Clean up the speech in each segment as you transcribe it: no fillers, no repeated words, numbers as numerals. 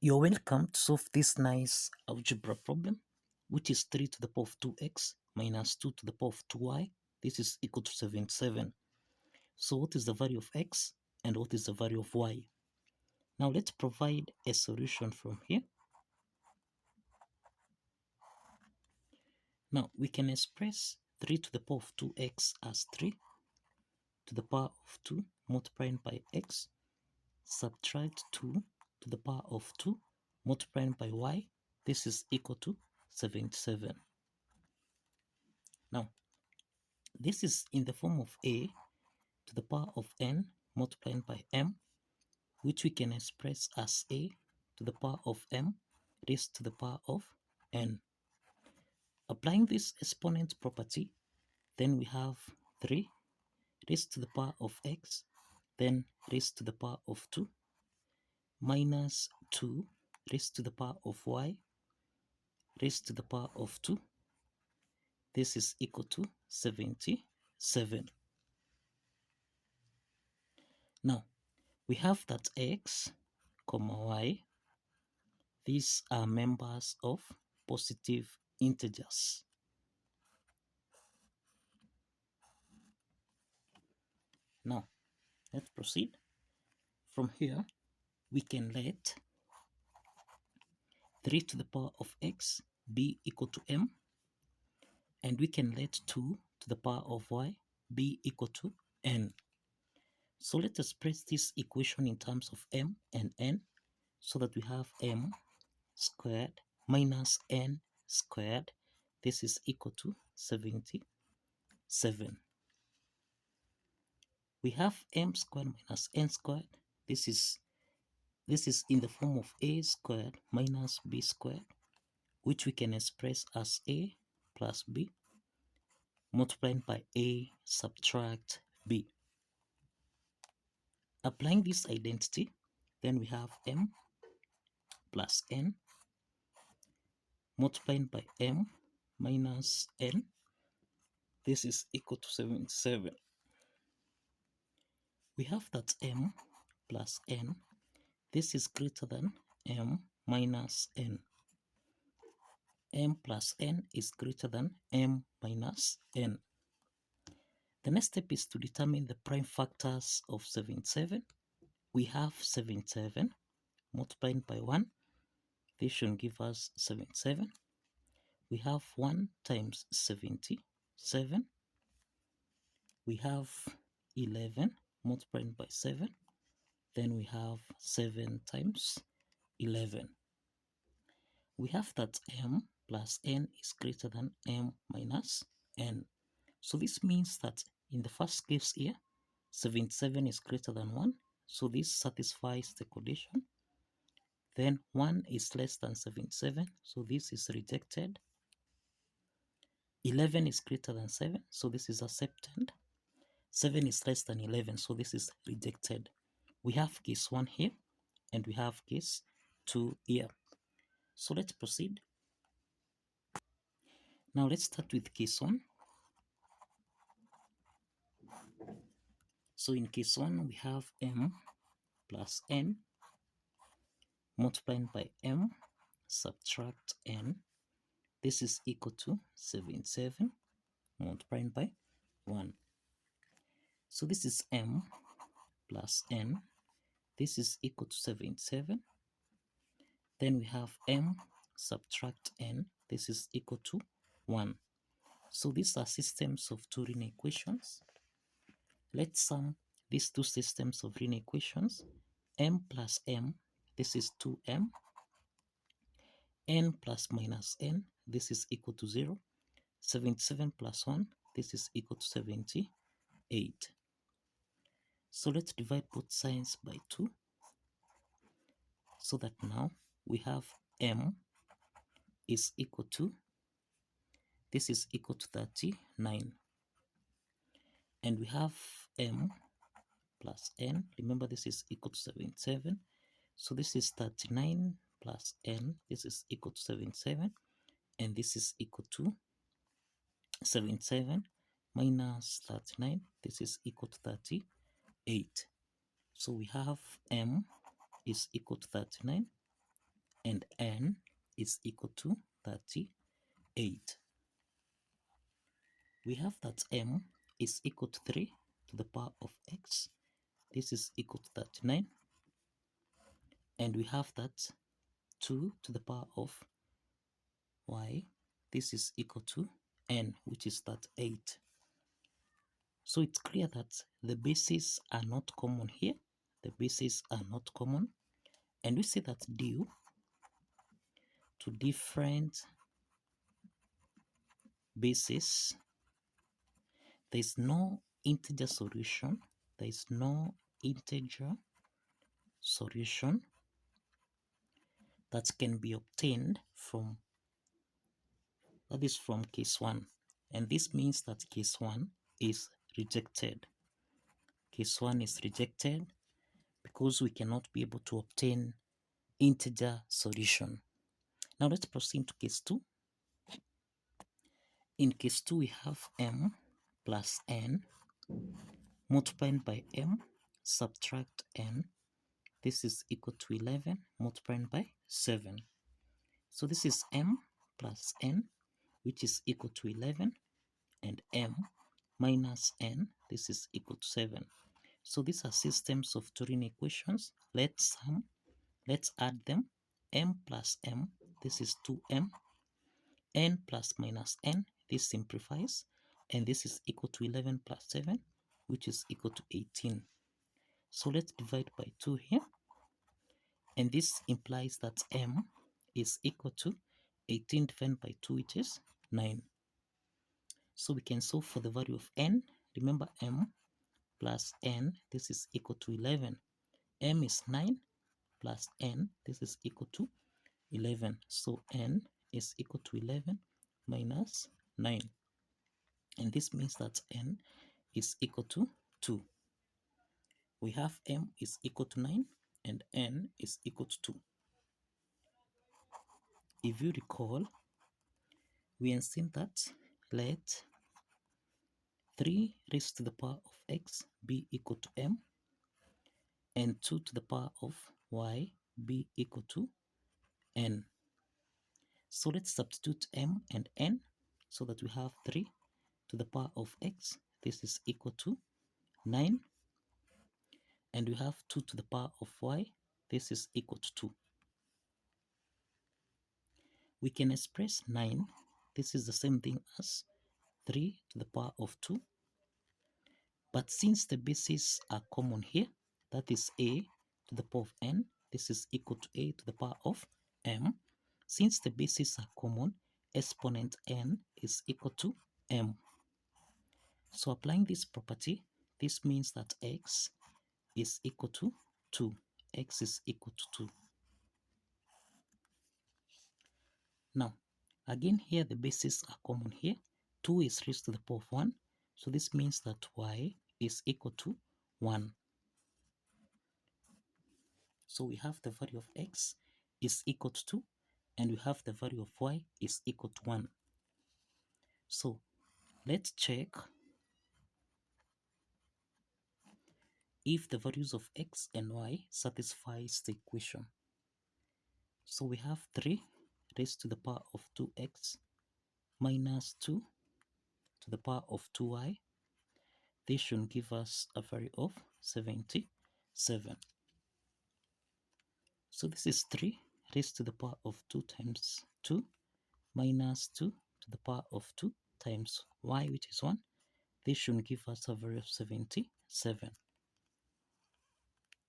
You're welcome to solve this nice algebra problem, which is 3 to the power of 2x minus 2 to the power of 2y. This is equal to 77. So what is the value of x and what is the value of y? Now let's provide a solution from here. Now we can express 3 to the power of 2x as 3 to the power of 2 multiplied by x, subtract 2 to the power of 2 multiplied by y. This is equal to 77. Now, this is in the form of a to the power of n multiplied by m, which we can express as a to the power of m raised to the power of n. Applying this exponent property, then we have 3 raised to the power of x, then raised to the power of 2, minus 2 raised to the power of y, raised to the power of 2. This is equal to 77. Now, we have that x, y, these are members of positive integers. Now, let's proceed. From here, we can let 3 to the power of x be equal to m, and we can let 2 to the power of y be equal to n. So let us express this equation in terms of m and n, so that we have m squared minus n squared. This is equal to 77. We have m squared minus n squared. This is in the form of a squared minus b squared, which we can express as a plus b multiplied by a subtract b. Applying this identity, then we have m plus n multiplied by m minus n. This is equal to 77. We have that m plus n. This is greater than m minus n. M plus n is greater than m minus n. The next step is to determine the prime factors of 77. We have 77 multiplied by 1. This should give us 77. We have 1 times 77. We have 11 multiplied by 7. Then we have 7 times 11. We have that m plus n is greater than m minus n. So this means that in the first case here, 77 is greater than 1. So this satisfies the condition. Then 1 is less than 77. So this is rejected. 11 is greater than 7. So this is accepted. 7 is less than 11. So this is rejected. We have case 1 here and we have case 2 here. So let's proceed. Now let's start with case 1. So in case 1, we have m plus n multiplied by m subtract n. This is equal to 77 multiplied by 1. So this is m plus n. This is equal to 77. Then we have m subtract n. This is equal to 1. So these are systems of two linear equations. Let's sum these two systems of linear equations. M plus m, this is 2m. N plus minus n, this is equal to 0. 77 plus 1, this is equal to 78. So let's divide both sides by 2. So that now we have m is equal to, this is equal to 39. And we have m plus n. Remember, this is equal to 77. So this is 39 plus n. This is equal to 77. And this is equal to 77 minus 39. This is equal to 38. So we have m is equal to 39. and n is equal to 38. We have that m is equal to 3 to the power of x. This is equal to 39. And we have that 2 to the power of y. This is equal to n, which is that 8. So it's clear that the bases are not common here. The bases are not common. And we see that due to different bases, there is no integer solution. There is no integer solution that can be obtained from case 1. And this means that case 1 is rejected. Case 1 is rejected because we cannot be able to obtain integer solution. Now let's proceed to case 2. In case 2, we have m plus n multiplied by m, subtract n. This is equal to 11 multiplied by 7. So this is m plus n, which is equal to 11, and m minus n, this is equal to 7. So these are systems of Turing equations. Let's add them. M plus m, this is 2m. N plus minus n, this simplifies. And this is equal to 11 plus 7, which is equal to 18. So let's divide by 2 here. And this implies that m is equal to 18 divided by 2, which is 9. So we can solve for the value of n. Remember, m plus n, this is equal to 11. M is 9 plus n, this is equal to 11. So n is equal to 11 minus 9. And this means that n is equal to 2. We have m is equal to 9 and n is equal to 2. If you recall, we have seen that let 3 raised to the power of x be equal to m and 2 to the power of y be equal to n. So let's substitute m and n so that we have 3 to the power of x. This is equal to 9. And we have 2 to the power of y. This is equal to 2. We can express 9. This is the same thing as 3 to the power of 2. But since the bases are common here, that is a to the power of n, this is equal to a to the power of m. Since the bases are common, exponent n is equal to m. So applying this property, this means that x is equal to 2. X is equal to 2. Now, again here the bases are common here. 2 is raised to the power of 1. So this means that y is equal to 1. So we have the value of x is equal to 2, and we have the value of y is equal to 1. So let's check if the values of x and y satisfies the equation. So we have 3 raised to the power of 2x minus 2 to the power of 2y. This should give us a value of 77. So this is 3 raised to the power of 2 times 2 minus 2 to the power of 2 times y, which is 1. This should give us a value of 77.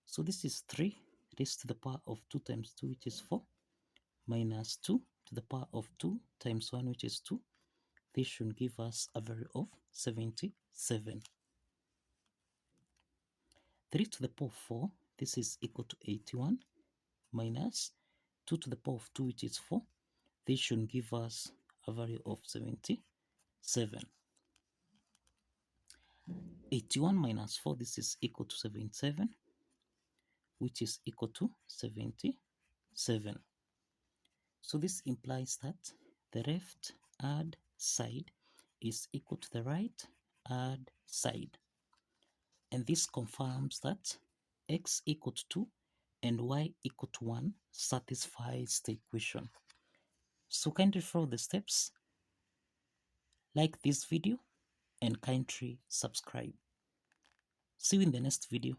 So this is 3 raised to the power of 2 times 2, which is 4, minus 2 to the power of 2 times 1, which is 2. This should give us a value of 77. 3 to the power of 4, this is equal to 81, minus 2 to the power of 2, which is 4. This should give us a value of 77. 81 minus 4, this is equal to 77, which is equal to 77. So this implies that the left hand side is equal to the right hand side. And this confirms that x equal to 2 and y equal to 1 satisfies the equation. So kindly follow the steps, like this video, and kindly subscribe. See you in the next video.